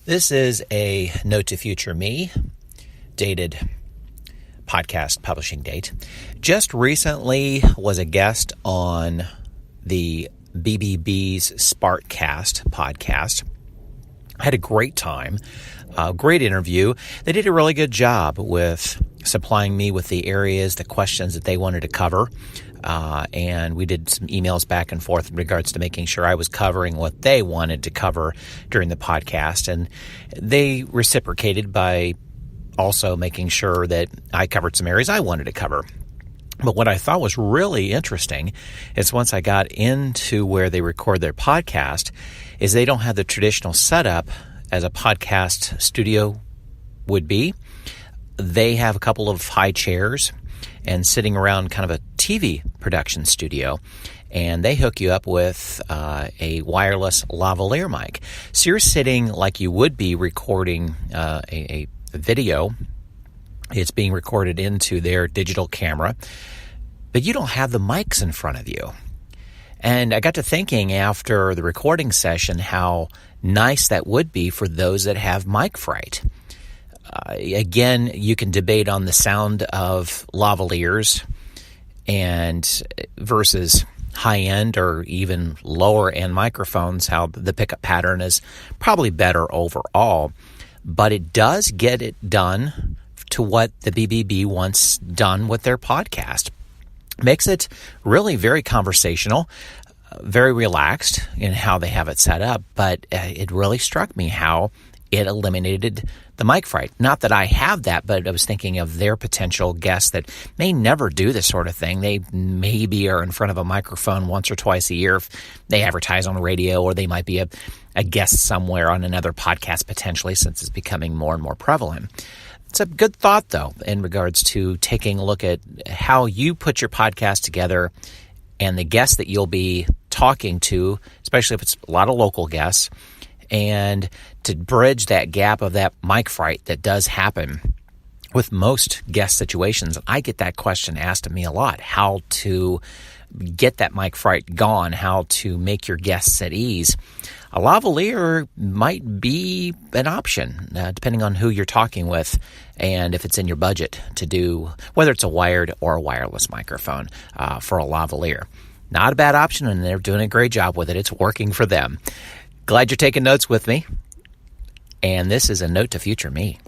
This is a note to future me, dated podcast publishing date. Just recently was a guest on the BBB's Sparkcast podcast. I had a great time, great interview. They did a really good job with supplying me with the areas, the questions that they wanted to cover. And we did some emails back and forth in regards to making sure I was covering what they wanted to cover during the podcast. And they reciprocated by also making sure that I covered some areas I wanted to cover. But what I thought was really interesting is once I got into where they record their podcast, is they don't have the traditional setup as a podcast studio would be. They have a couple of high chairs and sitting around kind of a TV production studio, and they hook you up with a wireless lavalier mic. So you're sitting like you would be recording a video. It's being recorded into their digital camera, but you don't have the mics in front of you. And I got to thinking after the recording session how nice that would be for those that have mic fright. Again, you can debate on the sound of lavaliers and versus high-end or even lower-end microphones, how the pickup pattern is probably better overall. But it does get it done to what the BBB wants done with their podcast. Makes it really very conversational, very relaxed in how they have it set up. But it really struck me how it eliminated the mic fright. Not that I have that, but I was thinking of their potential guests that may never do this sort of thing. They maybe are in front of a microphone once or twice a year if they advertise on the radio, or they might be a guest somewhere on another podcast potentially, since it's becoming more and more prevalent. It's a good thought, though, in regards to taking a look at how you put your podcast together and the guests that you'll be talking to, especially if it's a lot of local guests, and to bridge that gap of that mic fright that does happen with most guest situations. I get that question asked of me a lot, how to get that mic fright gone, how to make your guests at ease. A lavalier might be an option, depending on who you're talking with and if it's in your budget to do, whether it's a wired or a wireless microphone for a lavalier. Not a bad option, and they're doing a great job with it. It's working for them. Glad you're taking notes with me. And this is a note to future me.